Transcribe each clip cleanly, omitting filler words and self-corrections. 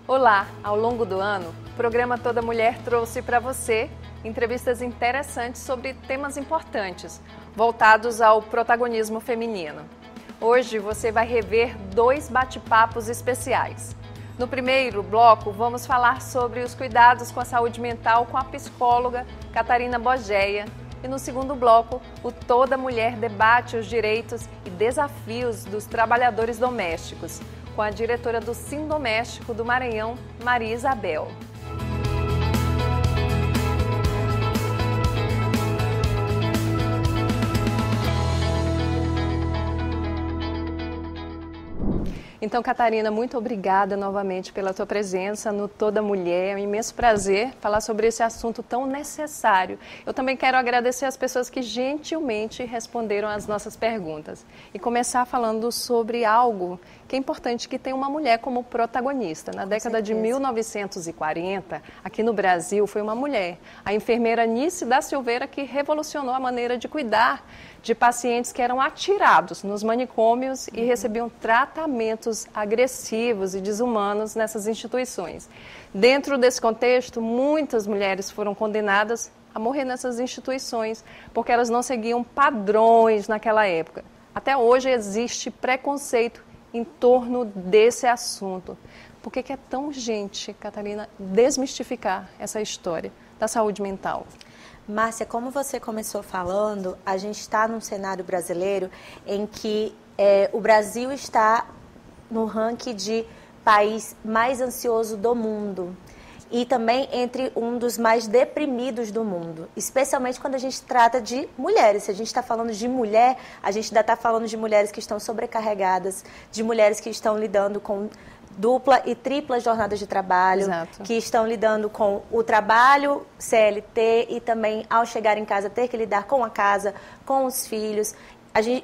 Olá! Ao longo do ano, o programa Toda Mulher trouxe para você entrevistas interessantes sobre temas importantes, voltados ao protagonismo feminino. Hoje você vai rever 2 bate-papos especiais. No primeiro bloco, vamos falar sobre os cuidados com a saúde mental com a psicóloga Catarina Bogeia. E no segundo bloco, o Toda Mulher debate os direitos e desafios dos trabalhadores domésticos, com a diretora do Sindoméstico do Maranhão, Maria Isabel. Então, Catarina, muito obrigada novamente pela tua presença no Toda Mulher. É um imenso prazer falar sobre esse assunto tão necessário. Eu também quero agradecer as pessoas que gentilmente responderam às nossas perguntas. E começar falando sobre algo que é importante, que tem uma mulher como protagonista. Na década de 1940, aqui no Brasil, foi uma mulher, a enfermeira Nice da Silveira, que revolucionou a maneira de cuidar de pacientes que eram atirados nos manicômios e recebiam tratamentos agressivos e desumanos nessas instituições. Dentro desse contexto, muitas mulheres foram condenadas a morrer nessas instituições, porque elas não seguiam padrões naquela época. Até hoje existe preconceito em torno desse assunto. Por que é tão urgente, Catarina, desmistificar essa história da saúde mental? Márcia, como você começou falando, a gente está num cenário brasileiro em que o Brasil está no ranking de país mais ansioso do mundo e também entre um dos mais deprimidos do mundo, especialmente quando a gente trata de mulheres. Se a gente está falando de mulher, a gente ainda está falando de mulheres que estão sobrecarregadas, de mulheres que estão lidando com dupla e tripla jornadas de trabalho, Exato. Que estão lidando com o trabalho CLT e também, ao chegar em casa, ter que lidar com a casa, com os filhos.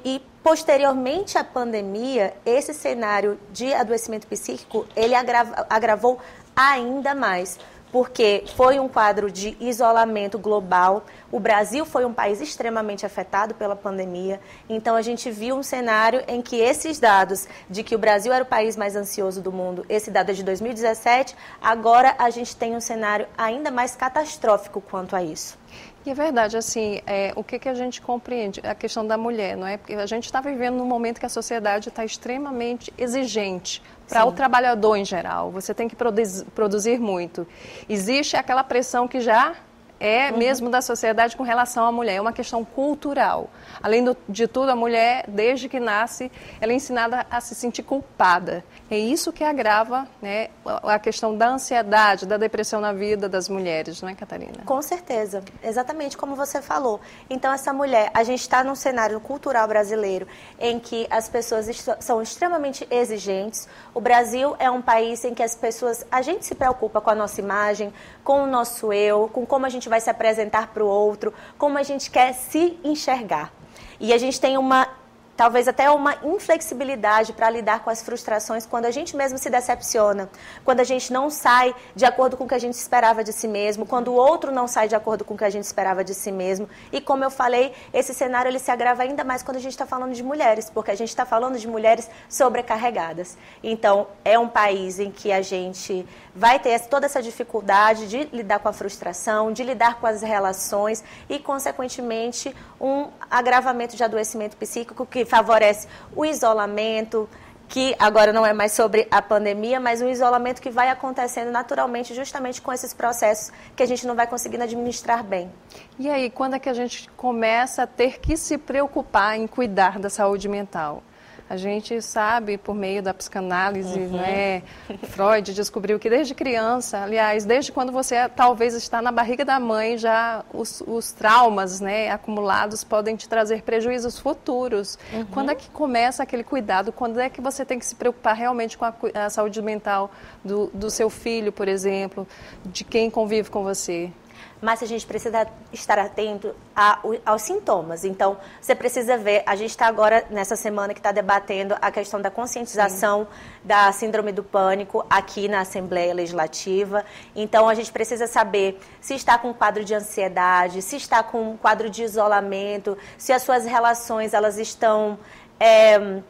E, posteriormente à pandemia, esse cenário de adoecimento psíquico, ele agravou ainda mais, porque foi um quadro de isolamento global. O Brasil foi um país extremamente afetado pela pandemia, então a gente viu um cenário em que esses dados de que o Brasil era o país mais ansioso do mundo, esse dado é de 2017, agora a gente tem um cenário ainda mais catastrófico quanto a isso. E é verdade, assim, o que a gente compreende? A questão da mulher, não é? Porque a gente está vivendo num momento que a sociedade está extremamente exigente para o trabalhador em geral. Você tem que produzir muito. Existe aquela pressão que já é mesmo da sociedade com relação à mulher, é uma questão cultural. Além de tudo, a mulher, desde que nasce, ela é ensinada a se sentir culpada. É isso que agrava, né, a questão da ansiedade, da depressão na vida das mulheres, não é, Catarina? Com certeza, exatamente como você falou. Então, essa mulher, a gente está num cenário cultural brasileiro em que as pessoas são extremamente exigentes. O Brasil é um país em que as pessoas, a gente se preocupa com a nossa imagem, com o nosso eu, com como a gente vai se apresentar para o outro, como a gente quer se enxergar. E a gente tem talvez até uma inflexibilidade para lidar com as frustrações quando a gente mesmo se decepciona, quando a gente não sai de acordo com o que a gente esperava de si mesmo, quando o outro não sai de acordo com o que a gente esperava de si mesmo. E como eu falei, esse cenário ele se agrava ainda mais quando a gente está falando de mulheres, porque a gente está falando de mulheres sobrecarregadas. Então, é um país em que a gente vai ter toda essa dificuldade de lidar com a frustração, de lidar com as relações e, consequentemente, um agravamento de adoecimento psíquico que favorece o isolamento, que agora não é mais sobre a pandemia, mas um isolamento que vai acontecendo naturalmente justamente com esses processos que a gente não vai conseguindo administrar bem. E aí, quando é que a gente começa a ter que se preocupar em cuidar da saúde mental? A gente sabe, por meio da psicanálise, né, Freud descobriu que desde criança, aliás, desde quando você talvez está na barriga da mãe, já os traumas, né, acumulados podem te trazer prejuízos futuros. Quando é que começa aquele cuidado? Quando é que você tem que se preocupar realmente com a saúde mental do seu filho, por exemplo, de quem convive com você? Mas a gente precisa estar atento aos sintomas. Então, você precisa ver, a gente está agora, nessa semana que está debatendo a questão da conscientização da síndrome do pânico aqui na Assembleia Legislativa. Então, a gente precisa saber se está com um quadro de ansiedade, se está com um quadro de isolamento, se as suas relações elas estão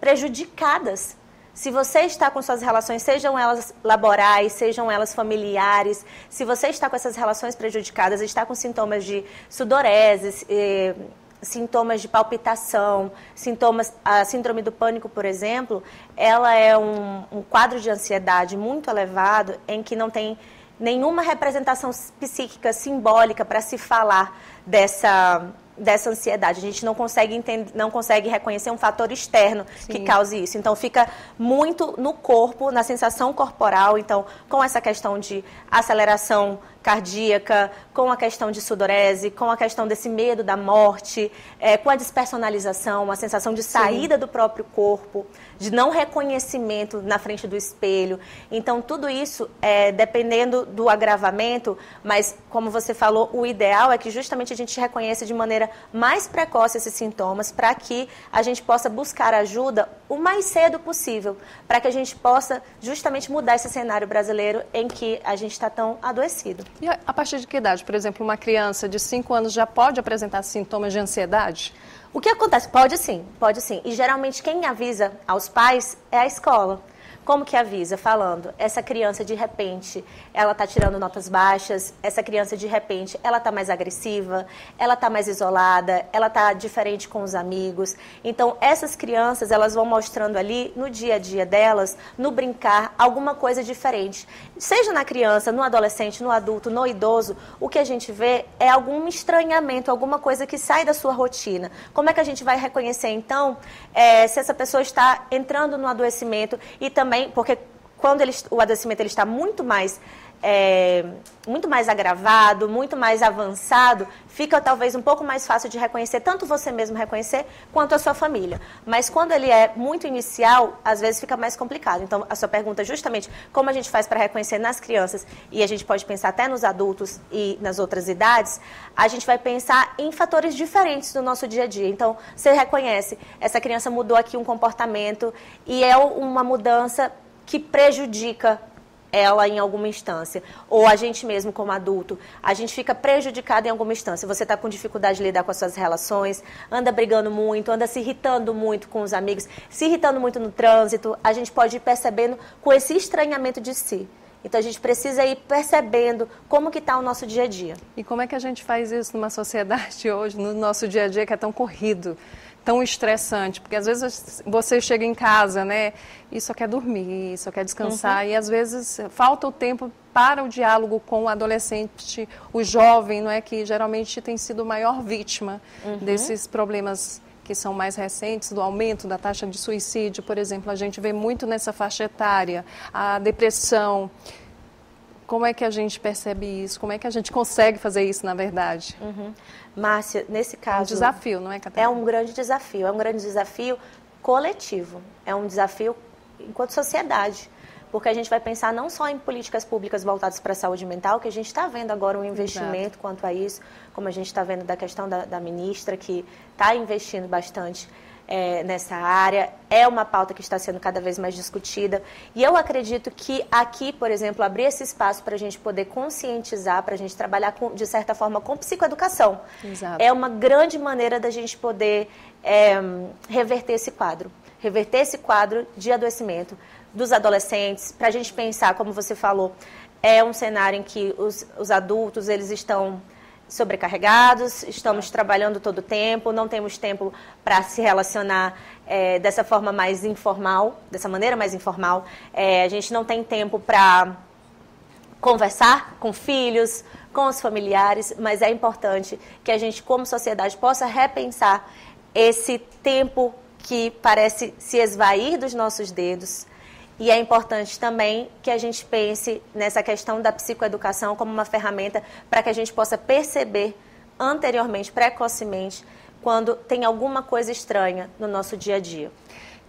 prejudicadas. Se você está com suas relações, sejam elas laborais, sejam elas familiares, se você está com essas relações prejudicadas, está com sintomas de sudorese, sintomas de palpitação, a síndrome do pânico, por exemplo, ela é um quadro de ansiedade muito elevado em que não tem nenhuma representação psíquica simbólica para se falar dessa ansiedade. A gente não consegue não consegue reconhecer um fator externo que cause isso. Então, fica muito no corpo, na sensação corporal. Então, com essa questão de aceleração cardíaca, com a questão de sudorese, com a questão desse medo da morte, com a despersonalização, a sensação de saída do próprio corpo, de não reconhecimento na frente do espelho. Então, tudo isso, dependendo do agravamento, mas, como você falou, o ideal é que justamente a gente reconheça de maneira mais precoce esses sintomas, para que a gente possa buscar ajuda o mais cedo possível, para que a gente possa justamente mudar esse cenário brasileiro em que a gente está tão adoecido. E a partir de que idade? Por exemplo, uma criança de 5 anos já pode apresentar sintomas de ansiedade? O que acontece? Pode sim, pode sim. E geralmente quem avisa aos pais é a escola. Como que avisa? Falando, essa criança de repente, ela está tirando notas baixas, essa criança de repente, ela está mais agressiva, ela está mais isolada, ela está diferente com os amigos. Então, essas crianças, elas vão mostrando ali, no dia a dia delas, no brincar, alguma coisa diferente. Seja na criança, no adolescente, no adulto, no idoso, o que a gente vê é algum estranhamento, alguma coisa que sai da sua rotina. Como é que a gente vai reconhecer, então, se essa pessoa está entrando no adoecimento e também porque quando o adoecimento ele está muito mais agravado, muito mais avançado, fica talvez um pouco mais fácil de reconhecer, tanto você mesmo reconhecer, quanto a sua família. Mas quando ele é muito inicial, às vezes fica mais complicado. Então, a sua pergunta é justamente como a gente faz para reconhecer nas crianças, e a gente pode pensar até nos adultos e nas outras idades, a gente vai pensar em fatores diferentes do nosso dia a dia. Então, você reconhece, essa criança mudou aqui um comportamento e é uma mudança que prejudica ela em alguma instância, ou a gente mesmo como adulto, a gente fica prejudicado em alguma instância. Você está com dificuldade de lidar com as suas relações, anda brigando muito, anda se irritando muito com os amigos, se irritando muito no trânsito, a gente pode ir percebendo com esse estranhamento de si. Então, a gente precisa ir percebendo como que está o nosso dia a dia. E como é que a gente faz isso numa sociedade hoje, no nosso dia a dia, que é tão corrido, tão estressante? Porque, às vezes, você chega em casa, né, e só quer dormir, só quer descansar, e, às vezes, falta o tempo para o diálogo com o adolescente, o jovem, não é, que geralmente tem sido a maior vítima desses problemas que são mais recentes, do aumento da taxa de suicídio, por exemplo. A gente vê muito nessa faixa etária, a depressão. Como é que a gente percebe isso? Como é que a gente consegue fazer isso, na verdade? Márcia, nesse caso... É um desafio, não é, Catarina? É um grande desafio coletivo, é um desafio enquanto sociedade. Porque a gente vai pensar não só em políticas públicas voltadas para a saúde mental, que a gente está vendo agora um investimento quanto a isso, como a gente está vendo da questão da ministra, que está investindo bastante nessa área. É uma pauta que está sendo cada vez mais discutida. E eu acredito que aqui, por exemplo, abrir esse espaço para a gente poder conscientizar, para a gente trabalhar, de certa forma, com psicoeducação. Exato. É uma grande maneira da gente poder reverter esse quadro de adoecimento dos adolescentes, para a gente pensar, como você falou, é um cenário em que os adultos, eles estão sobrecarregados, estamos trabalhando todo o tempo, não temos tempo para se relacionar dessa forma mais informal, dessa maneira mais informal, a gente não tem tempo para conversar com filhos, com os familiares, mas é importante que a gente, como sociedade, possa repensar esse tempo que parece se esvair dos nossos dedos. E é importante também que a gente pense nessa questão da psicoeducação como uma ferramenta para que a gente possa perceber anteriormente, precocemente, quando tem alguma coisa estranha no nosso dia a dia.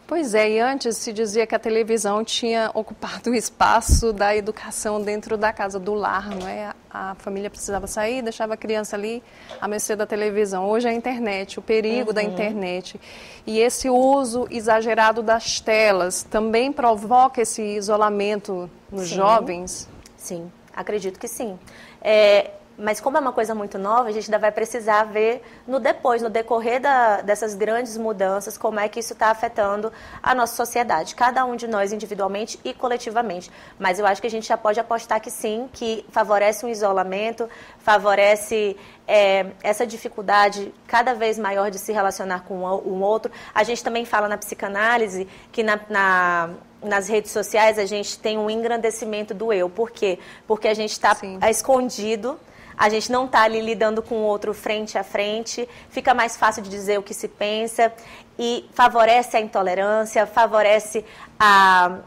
Pois é, e antes se dizia que a televisão tinha ocupado o espaço da educação dentro da casa, do lar, não é? A família precisava sair, deixava a criança ali à mercê da televisão. Hoje é a internet, o perigo da internet. E esse uso exagerado das telas também provoca esse isolamento nos jovens? Sim, acredito que sim. Mas como é uma coisa muito nova, a gente ainda vai precisar ver no decorrer dessas grandes mudanças, como é que isso está afetando a nossa sociedade, cada um de nós individualmente e coletivamente. Mas eu acho que a gente já pode apostar que sim, que favorece um isolamento, favorece essa dificuldade cada vez maior de se relacionar com um outro. A gente também fala na psicanálise que nas redes sociais a gente tem um engrandecimento do eu. Por quê? Porque a gente está escondido, a gente não está ali lidando com o outro frente a frente, fica mais fácil de dizer o que se pensa e favorece a intolerância, favorece a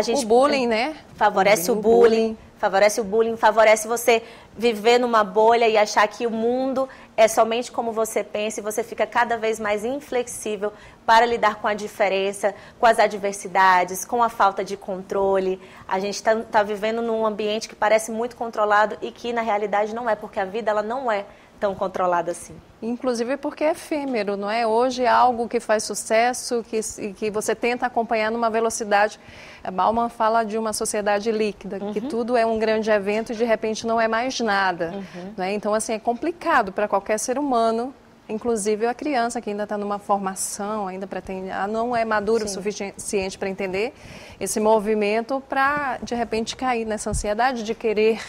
gente... O bullying, né? Favorece o bullying. Favorece o bullying, favorece você viver numa bolha e achar que o mundo é somente como você pensa e você fica cada vez mais inflexível para lidar com a diferença, com as adversidades, com a falta de controle. A gente está vivendo num ambiente que parece muito controlado e que na realidade não é, porque a vida ela não é tão controlada assim. Inclusive porque é efêmero, não é? Hoje é algo que faz sucesso, que você tenta acompanhar numa velocidade. Bauman fala de uma sociedade líquida, que tudo é um grande evento e de repente não é mais nada. Não é? Então, assim, é complicado para qualquer ser humano, inclusive a criança que ainda está numa formação, ainda não é maduro o suficiente para entender esse movimento para, de repente, cair nessa ansiedade de querer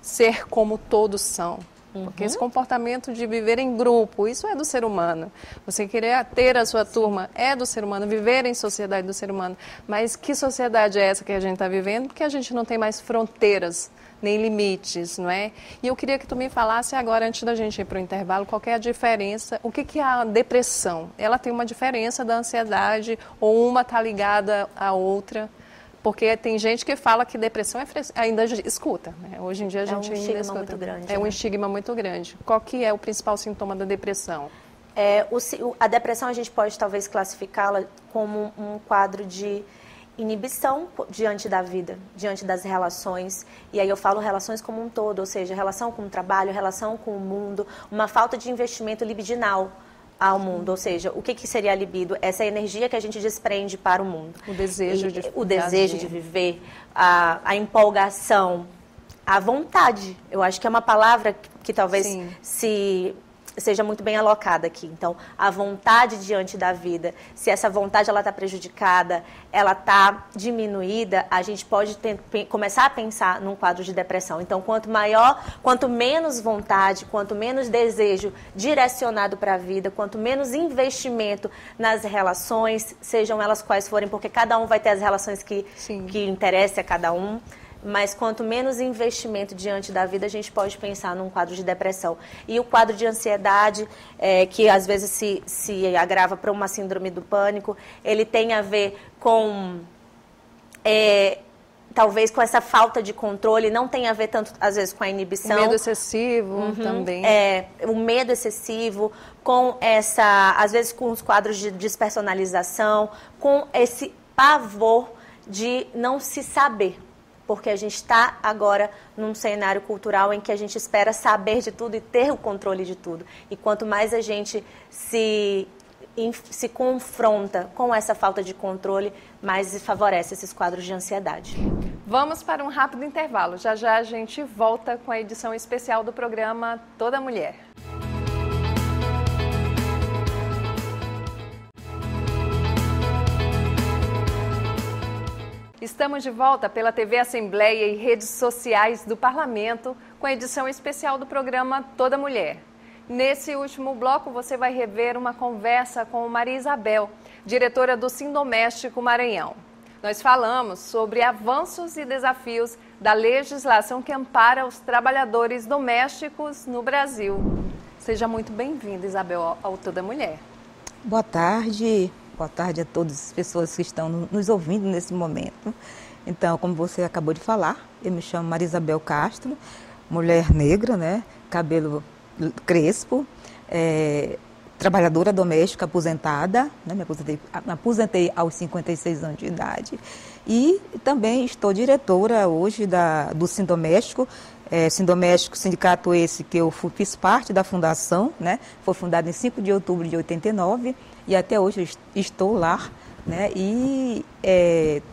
ser como todos são. Porque esse comportamento de viver em grupo, isso é do ser humano. Você querer ter a sua turma é do ser humano, viver em sociedade do ser humano. Mas que sociedade é essa que a gente está vivendo? Porque a gente não tem mais fronteiras, nem limites, não é? E eu queria que tu me falasse agora, antes da gente ir para o intervalo, qual é a diferença, o que é a depressão? Ela tem uma diferença da ansiedade ou uma está ligada à outra? Porque tem gente que fala que depressão ainda escuta, né? Hoje em dia a gente ainda escuta. É um estigma muito grande. É um estigma muito grande. Qual que é o principal sintoma da depressão? A depressão a gente pode talvez classificá-la como um quadro de inibição diante da vida, diante das relações. E aí eu falo relações como um todo, ou seja, relação com o trabalho, relação com o mundo, uma falta de investimento libidinal ao mundo, ou seja, o que seria a libido? Essa energia que a gente desprende para o mundo. O desejo de viver, a empolgação, a vontade. Eu acho que é uma palavra que talvez seja muito bem alocada aqui. Então, a vontade diante da vida, se essa vontade ela está prejudicada, ela está diminuída, a gente pode começar a pensar num quadro de depressão. Então, quanto menos vontade, quanto menos desejo direcionado para a vida, quanto menos investimento nas relações, sejam elas quais forem, porque cada um vai ter as relações que interessam a cada um. Mas quanto menos investimento diante da vida, a gente pode pensar num quadro de depressão. E o quadro de ansiedade, que às vezes se agrava para uma síndrome do pânico, ele tem a ver com, talvez com essa falta de controle, não tem a ver tanto, às vezes, com a inibição. O medo excessivo também. O medo excessivo, às vezes com os quadros de despersonalização, com esse pavor de não se saber. Porque a gente está agora num cenário cultural em que a gente espera saber de tudo e ter o controle de tudo. E quanto mais a gente se confronta com essa falta de controle, mais favorece esses quadros de ansiedade. Vamos para um rápido intervalo. Já já a gente volta com a edição especial do programa Toda Mulher. Estamos de volta pela TV Assembleia e redes sociais do Parlamento com a edição especial do programa Toda Mulher. Nesse último bloco, você vai rever uma conversa com Maria Isabel, diretora do Sindoméstico Maranhão. Nós falamos sobre avanços e desafios da legislação que ampara os trabalhadores domésticos no Brasil. Seja muito bem-vinda, Isabel, ao Toda Mulher. Boa tarde. Boa tarde a todas as pessoas que estão nos ouvindo nesse momento. Então, como você acabou de falar, eu me chamo Maria Isabel Castro, mulher negra, né? Cabelo crespo, trabalhadora doméstica aposentada, né? Me aposentei aos 56 anos de idade. E também estou diretora hoje do Sindoméstico. Sindoméstico, sindicato esse que eu fiz parte da fundação, né? Foi fundado em 5 de outubro de 89 e até hoje estou lá, né? E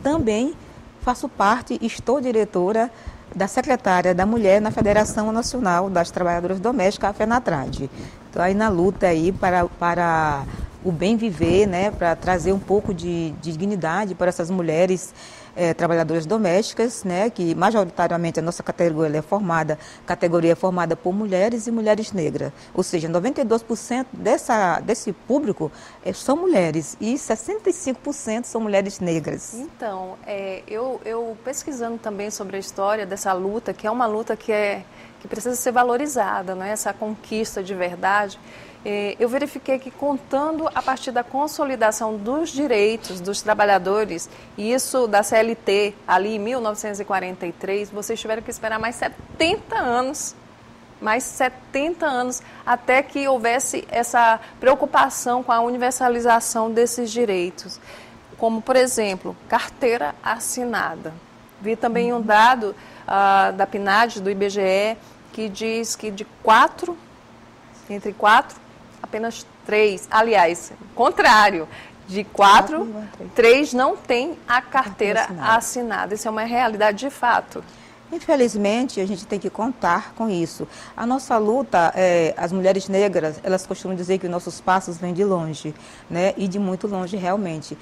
também faço parte, estou diretora da secretária da Mulher na Federação Nacional das Trabalhadoras Domésticas, a FENATRAD. Então, aí na luta aí para o bem viver, né, para trazer um pouco de dignidade para essas mulheres trabalhadoras domésticas, né, que majoritariamente a nossa categoria é formada por mulheres e mulheres negras, ou seja, 92% desse público são mulheres e 65% são mulheres negras. Então, eu pesquisando também sobre a história dessa luta, que é uma luta que precisa ser valorizada, né, essa conquista de verdade, eu verifiquei que, contando a partir da consolidação dos direitos dos trabalhadores, e isso da CLT, ali em 1943, vocês tiveram que esperar mais 70 anos, até que houvesse essa preocupação com a universalização desses direitos. Como, por exemplo, carteira assinada. Vi também um dado da PNAD, do IBGE, que diz que entre 4, apenas 3, aliás, contrário, de 4, 3 não tem a carteira assinada. Isso é uma realidade de fato. Infelizmente, a gente tem que contar com isso. A nossa luta, as mulheres negras, elas costumam dizer que os nossos passos vêm de longe, né? E de muito longe realmente.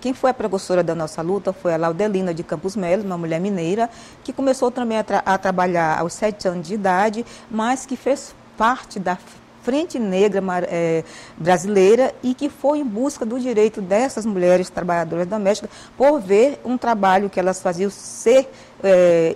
Quem foi a precursora da nossa luta foi a Laudelina de Campos Melo, uma mulher mineira, que começou também a trabalhar aos 7 anos de idade, mas que fez parte da Frente Negra brasileira e que foi em busca do direito dessas mulheres trabalhadoras domésticas por ver um trabalho que elas faziam ser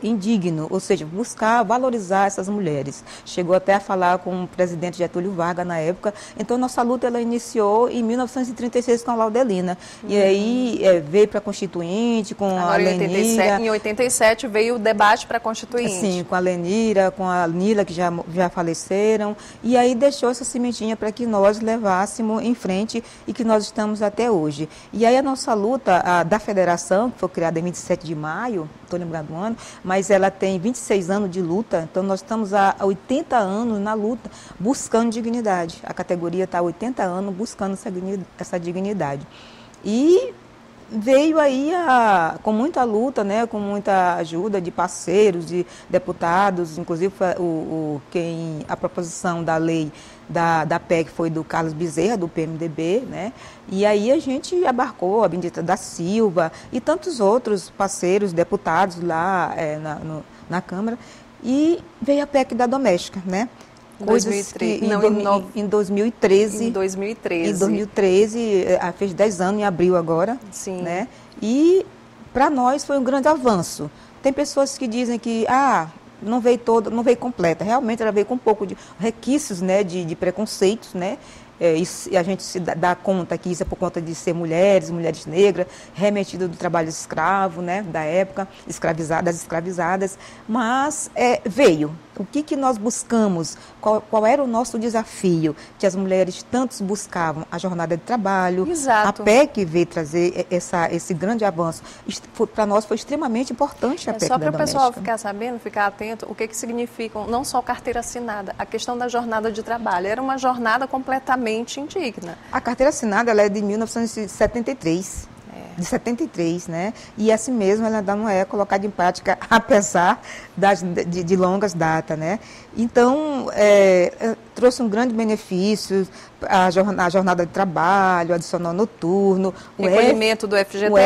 indigno, ou seja, buscar valorizar essas mulheres. Chegou até a falar com o presidente Getúlio Vargas na época. Então, nossa luta ela iniciou em 1936 com a Laudelina. E aí veio para a Constituinte, com a Lenira. Em 87 veio o debate para a Constituinte. Sim, com a Lenira, com a Nila, que já faleceram. E aí deixou essa sementinha para que nós levássemos em frente e que nós estamos até hoje. E aí a nossa luta da federação, que foi criada em 27 de maio, estou lembrando ano, mas ela tem 26 anos de luta, então nós estamos há 80 anos na luta, buscando dignidade. A categoria está há 80 anos buscando essa dignidade. E veio aí com muita luta, né, com muita ajuda de parceiros, de deputados, inclusive a proposição da lei da PEC foi do Carlos Bezerra, do PMDB, né? E aí a gente abarcou a Benedita da Silva e tantos outros parceiros, deputados lá na Câmara, e veio a PEC da doméstica, né? Coisas que em 2013. Em 2013. Em 2013, fez 10 anos em abril agora. Sim. Né? E para nós foi um grande avanço. Tem pessoas que dizem que não veio toda, não veio completa. Realmente ela veio com um pouco de requisitos, né, de preconceitos, né? E a gente se dá conta que isso é por conta de ser mulheres negras, remetidas do trabalho escravo, né, da época, das escravizadas, mas veio. O que nós buscamos? Qual era o nosso desafio? Que as mulheres tantos buscavam a jornada de trabalho. Exato. A PEC veio trazer esse grande avanço. Para nós foi extremamente importante a PEC da doméstica. Só para o pessoal ficar sabendo, ficar atento, o que significa não só carteira assinada, a questão da jornada de trabalho. Era uma jornada completamente indigna. A carteira assinada ela é de 1973. De 73, né? E assim mesmo ela ainda não é colocada em prática, apesar de longas datas, né? Então, trouxe um grande benefício, a jornada de trabalho, adicional noturno, o recolhimento do FGTS. O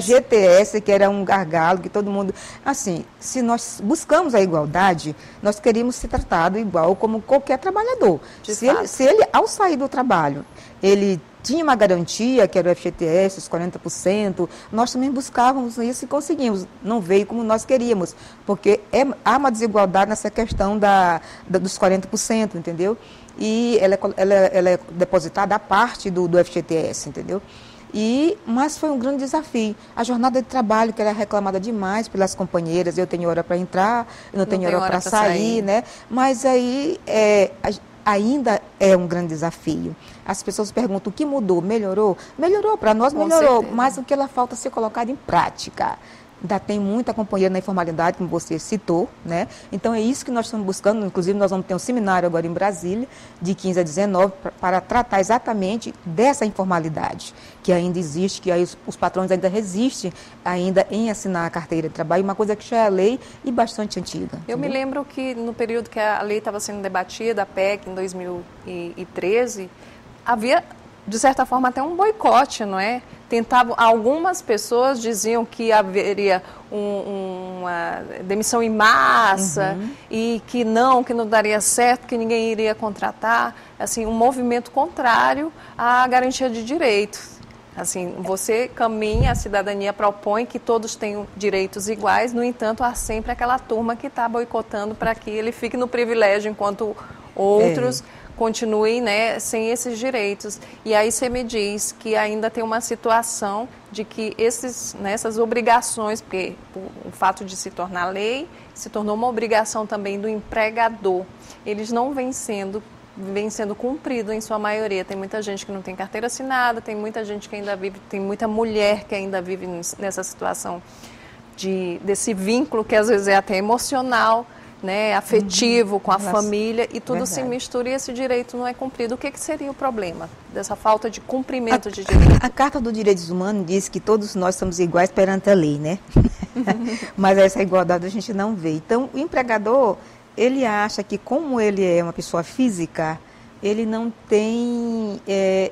FGTS, que era um gargalo, que todo mundo... Assim, se nós buscamos a igualdade, nós queríamos ser tratado igual como qualquer trabalhador. Se ele, ao sair do trabalho, ele tinha uma garantia, que era o FGTS, os 40%, nós também buscávamos isso e conseguimos. Não veio como nós queríamos, porque há uma desigualdade nessa questão dos 40%, entendeu? E ela é depositada à parte do FGTS, entendeu? Mas foi um grande desafio. A jornada de trabalho, que era reclamada demais pelas companheiras, eu tenho hora para entrar, eu não tenho hora para sair, né? Mas aí ainda é um grande desafio. As pessoas perguntam o que mudou, melhorou? Melhorou, para nós melhorou, mas o que ela falta ser colocado em prática. ainda tem muita companheira na informalidade, como você citou, né? Então é isso que nós estamos buscando, inclusive nós vamos ter um seminário agora em Brasília, de 15 a 19, para tratar exatamente dessa informalidade, que ainda existe, que aí os patrões ainda resistem ainda em assinar a carteira de trabalho, uma coisa que já é lei e bastante antiga. Eu me lembro que no período que a lei estava sendo debatida, a PEC, em 2013, havia, de certa forma, até um boicote, não é? Algumas pessoas diziam que haveria uma demissão em massa e que não daria certo, que ninguém iria contratar, assim, um movimento contrário à garantia de direitos. Assim, você caminha, a cidadania propõe que todos tenham direitos iguais, no entanto, há sempre aquela turma que está boicotando para que ele fique no privilégio, enquanto outros continuem, né, sem esses direitos. E aí você me diz que ainda tem uma situação de que essas obrigações, porque o fato de se tornar lei, se tornou uma obrigação também do empregador. Eles não vêm sendo cumprido em sua maioria. Tem muita gente que não tem carteira assinada, tem muita gente que ainda vive, tem muita mulher que ainda vive nessa situação desse vínculo que às vezes é até emocional, né, afetivo com a família, e tudo se mistura e esse direito não é cumprido. O que seria o problema dessa falta de cumprimento de direito? A Carta dos Direitos Humanos diz que todos nós somos iguais perante a lei, né? Mas essa igualdade a gente não vê. Então, o empregador, ele acha que como ele é uma pessoa física, ele não tem,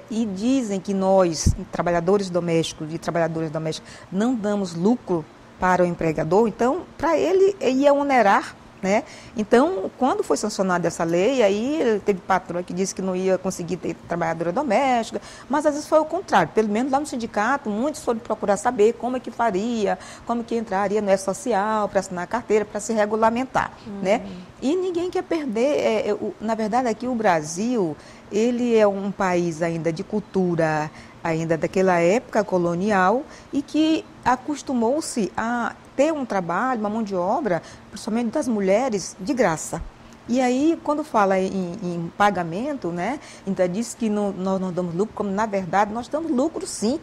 e dizem que nós, trabalhadores domésticos e trabalhadoras domésticas, não damos lucro para o empregador, então, para ele ia onerar, né? Então, quando foi sancionada essa lei, aí teve patrão que disse que não ia conseguir ter trabalhadora doméstica, mas às vezes foi o contrário. Pelo menos lá no sindicato, muitos foram procurar saber como é que faria, como é que entraria no social, para assinar a carteira, para se regulamentar, né? E ninguém quer perder, na verdade aqui o Brasil, ele é um país ainda de cultura, ainda daquela época colonial, e que acostumou-se a ter um trabalho, uma mão de obra, principalmente das mulheres, de graça. E aí, quando fala em pagamento, né, então diz que nós não damos lucro, como na verdade nós damos lucro sim,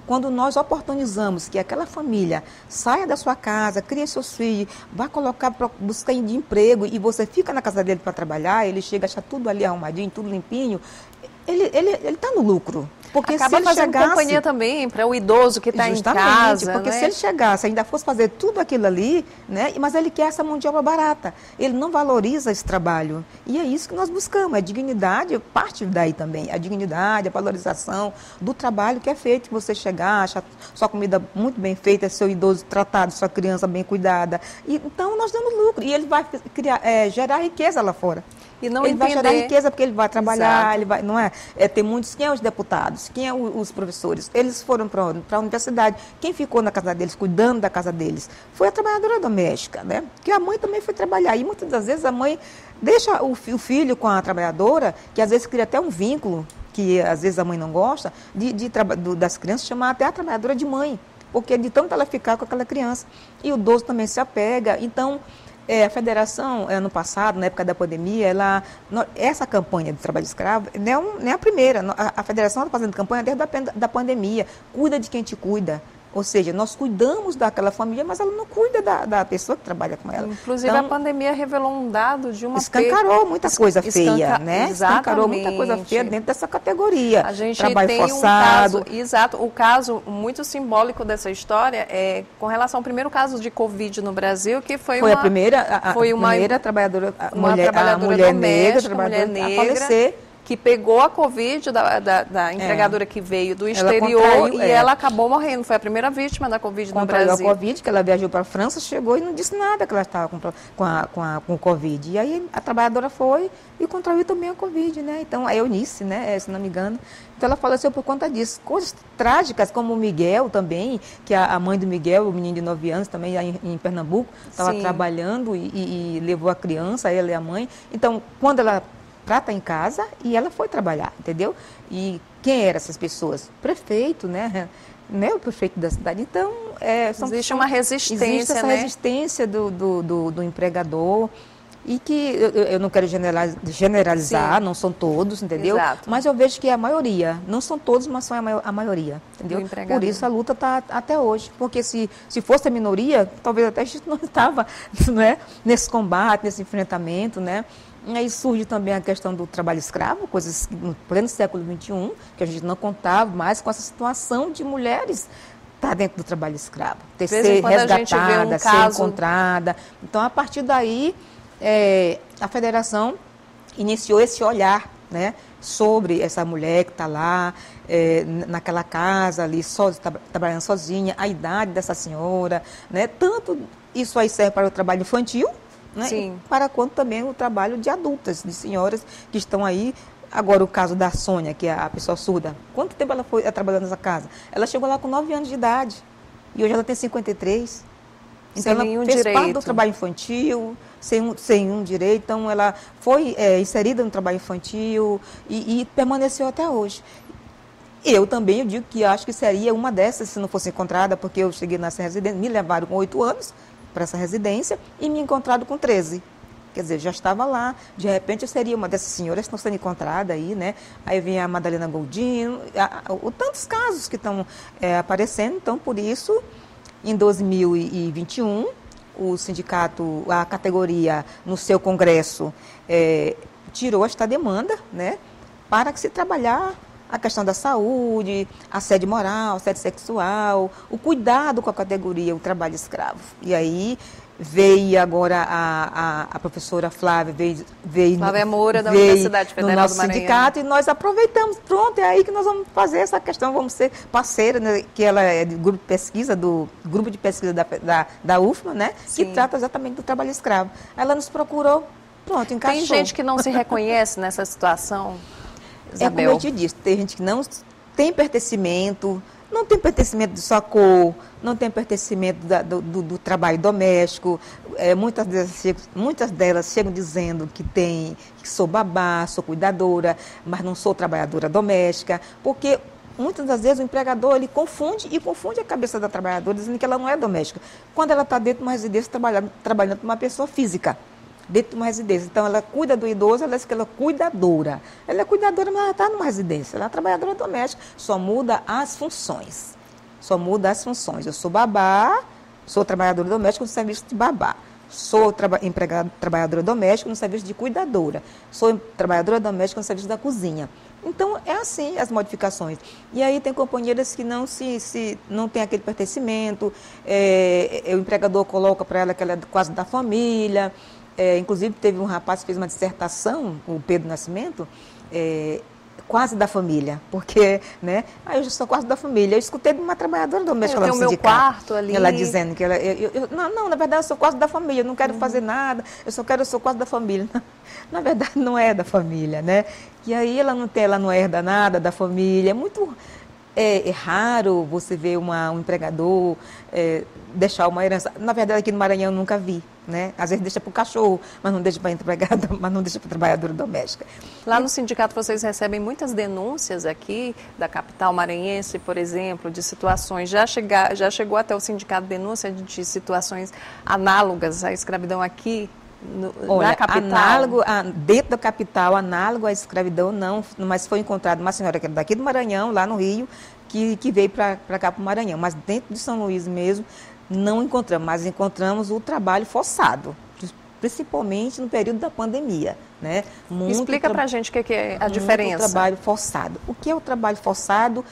quando nós oportunizamos que aquela família saia da sua casa, crie seus filhos, vá colocar para buscar de emprego e você fica na casa dele para trabalhar, ele chega, acha tudo ali arrumadinho, tudo limpinho, ele está no lucro. Porque acaba se ele fazendo chegasse, companhia também para o idoso que está em casa. Porque né? se ele chegasse, ainda fosse fazer tudo aquilo ali, né? Mas ele quer essa mão de obra barata. Ele não valoriza esse trabalho. E é isso que nós buscamos. A dignidade parte daí também. A dignidade, a valorização do trabalho que é feito. Você chegar, achar sua comida muito bem feita, seu idoso tratado, sua criança bem cuidada. Então, nós damos lucro. E ele vai gerar riqueza lá fora. E não ele vai gerar riqueza porque ele vai trabalhar, Exato. ele vai, não é? Tem muitos, quem é os deputados, quem é os professores? Eles foram para a universidade. Quem ficou na casa deles, cuidando da casa deles, foi a trabalhadora doméstica, né? Porque a mãe também foi trabalhar. E muitas das vezes a mãe deixa o filho com a trabalhadora, que às vezes cria até um vínculo, que às vezes a mãe não gosta, das crianças, chamar até a trabalhadora de mãe, porque de tanto ela ficar com aquela criança. E o idoso também se apega. Então, a federação, ano passado, na época da pandemia, essa campanha do trabalho escravo não é a primeira. A federação está fazendo campanha desde a pandemia. Cuida de quem te cuida. Ou seja, nós cuidamos daquela família, mas ela não cuida da pessoa que trabalha com ela. Inclusive, então, a pandemia revelou um dado de uma escancarou muita coisa feia, né? Escancarou muita coisa feia dentro dessa categoria. A gente trabalho tem forçado. Um caso, exato, o caso muito simbólico dessa história é com relação ao primeiro caso de Covid no Brasil, que foi a primeira trabalhadora, a mulher negra a falecer. Que pegou a Covid da empregadora que veio do exterior e ela acabou morrendo. Foi a primeira vítima da Covid no Brasil. Contraiu a Covid, que ela viajou para a França, chegou e não disse nada que ela estava com o Covid. E aí a trabalhadora foi e contraiu também a Covid, né? Então, a Eunice, né, se não me engano. Então, ela faleceu por conta disso. Coisas trágicas, como o Miguel também, que a mãe do Miguel, o menino de 9 anos, também em Pernambuco, estava trabalhando e levou a criança, ela e a mãe. Então, quando ela trata em casa e ela foi trabalhar, entendeu? E quem eram essas pessoas? Prefeito, né? O prefeito da cidade. Então, existe uma resistência, existe essa resistência do empregador. e que eu não quero generalizar, Sim. não são todos, entendeu? Exato. Mas eu vejo que é a maioria, não são todos, mas são a maioria, entendeu? Por isso a luta está até hoje, porque se fosse a minoria, talvez até a gente não estava, né, nesse combate, nesse enfrentamento, né? E aí surge também a questão do trabalho escravo, coisas que no pleno século XXI, que a gente não contava mais com essa situação de mulheres estar dentro do trabalho escravo, ter ser resgatada, ser encontrada. Então, a partir daí, a federação iniciou esse olhar, né, sobre essa mulher que está lá, naquela casa ali, trabalhando sozinha, a idade dessa senhora, né, tanto isso aí serve para o trabalho infantil, né, Sim. para quanto também o trabalho de adultas, de senhoras que estão aí. Agora, o caso da Sônia, que é a pessoa surda, quanto tempo ela foi trabalhando nessa casa? Ela chegou lá com 9 anos de idade e hoje ela tem 53. Então, ela fez parte do trabalho infantil, sem um direito. Então, ela foi inserida no trabalho infantil e permaneceu até hoje. Eu também digo que acho que seria uma dessas se não fosse encontrada, porque eu cheguei nessa residência, me levaram com 8 anos para essa residência e me encontraram com 13. Quer dizer, já estava lá, de repente eu seria uma dessas senhoras que estão sendo encontradas aí, né? Aí vem a Madalena Goldino, tantos casos que estão aparecendo. Então, por isso, em 2021, o sindicato, a categoria, no seu congresso, tirou esta demanda, né? Para que se trabalhar a questão da saúde, assédio moral, assédio sexual, o cuidado com a categoria, o trabalho escravo. E aí veio agora a professora Flávia, Flávia Moura, da Universidade Federal no nosso do Maranhão. sindicato, e nós aproveitamos, pronto, é aí que nós vamos fazer essa questão, vamos ser parceira, né, que ela é do grupo de pesquisa da UFMA, né, que trata exatamente do trabalho escravo. Ela nos procurou, pronto, encaixou. Tem gente que não se reconhece nessa situação, Isabel? É como eu te disse, tem gente que não tem pertencimento, não tem pertencimento de sua cor, não tem pertencimento do trabalho doméstico. Muitas delas chegam dizendo que sou babá, sou cuidadora, mas não sou trabalhadora doméstica, porque muitas das vezes o empregador ele confunde a cabeça da trabalhadora, dizendo que ela não é doméstica, quando ela está dentro de uma residência trabalhando com uma pessoa física. Dentro de uma residência. Então, ela cuida do idoso, ela diz que ela é cuidadora. Ela é cuidadora, mas ela está numa residência. Ela é trabalhadora doméstica. Só muda as funções. Eu sou babá, sou trabalhadora doméstica no serviço de babá. Sou trabalhadora doméstica no serviço de cuidadora. Sou trabalhadora doméstica no serviço da cozinha. Então, é assim as modificações. E aí tem companheiras que não tem aquele pertencimento, o empregador coloca para ela que ela é quase da família. Inclusive, teve um rapaz que fez uma dissertação, o Pedro Nascimento, quase da família, porque, né, eu já sou quase da família. Eu escutei de uma trabalhadora doméstica lá no sindicato. Eu tenho meu quarto ali. Ela dizendo que ela... Não, na verdade, eu sou quase da família, eu não quero fazer nada, eu sou quase da família. Na verdade, não é da família, né? E aí ela não herda nada da família, é muito... É raro você ver um empregador deixar uma herança. Na verdade, aqui no Maranhão eu nunca vi, né? Às vezes deixa para o cachorro, mas não deixa para a empregada, mas não deixa para a trabalhadora doméstica. Lá no sindicato vocês recebem muitas denúncias aqui da capital maranhense, por exemplo, de situações. Já chegou até o sindicato denúncia de situações análogas à escravidão aqui? Olha, na capital? Dentro da capital, análogo à escravidão, não, mas foi encontrada uma senhora que era daqui do Maranhão, lá no Rio, que veio para cá, para o Maranhão. Mas dentro de São Luís mesmo, não encontramos, mas encontramos o trabalho forçado, principalmente no período da pandemia, né? Explica para a gente o que é a diferença. O trabalho forçado. O que é o trabalho forçado?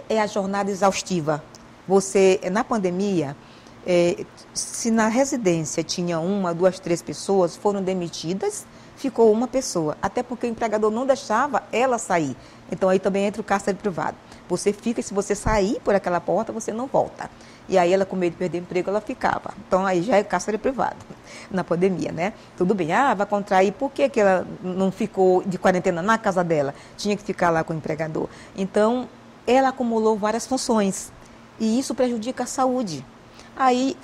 É a jornada exaustiva. Na pandemia... se na residência tinha 1, 2, 3 pessoas, foram demitidas, ficou uma pessoa. Até porque o empregador não deixava ela sair. Então, aí também entra o cárcere privado. Você fica, e se você sair por aquela porta, você não volta. E aí ela, com medo de perder o emprego, ela ficava. Então, aí já é cárcere privado, na pandemia, né? Tudo bem, vai contrair. Por que ela não ficou de quarentena na casa dela? Tinha que ficar lá com o empregador. Então, ela acumulou várias funções. E isso prejudica a saúde. Aí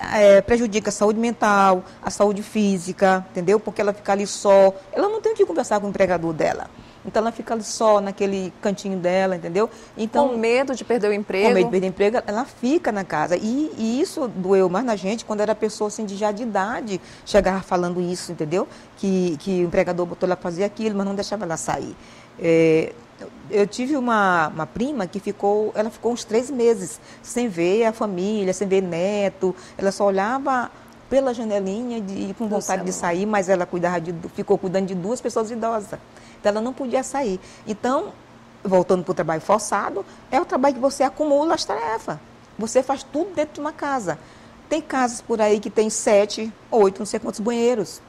prejudica a saúde mental, a saúde física, entendeu? Porque ela fica ali só, ela não tem o que conversar com o empregador dela. Então ela fica só naquele cantinho dela, entendeu? Então, com medo de perder o emprego. Com medo de perder o emprego, ela fica na casa. E isso doeu mais na gente quando era pessoa assim, já de idade, chegava falando isso, entendeu? Que o empregador botou ela para fazer aquilo, mas não deixava ela sair. Eu tive uma prima que ela ficou uns 3 meses sem ver a família, sem ver neto. Ela só olhava pela janelinha e com vontade de sair, mas ela ficou cuidando de 2 pessoas idosas. Então ela não podia sair. Então, voltando para o trabalho forçado, é o trabalho que você acumula as tarefas. Você faz tudo dentro de uma casa. Tem casas por aí que tem 7, 8, não sei quantos banheiros.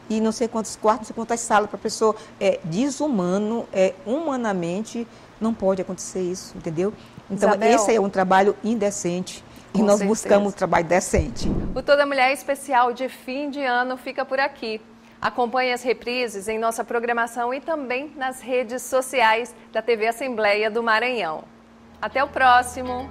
E não sei quantos quartos, não sei quantas salas para a pessoa. É desumano, humanamente, não pode acontecer isso, entendeu? Então, Isabel, esse é um trabalho indecente. E nós certeza buscamos um trabalho decente. O Toda Mulher especial de fim de ano fica por aqui. Acompanhe as reprises em nossa programação e também nas redes sociais da TV Assembleia do Maranhão. Até o próximo!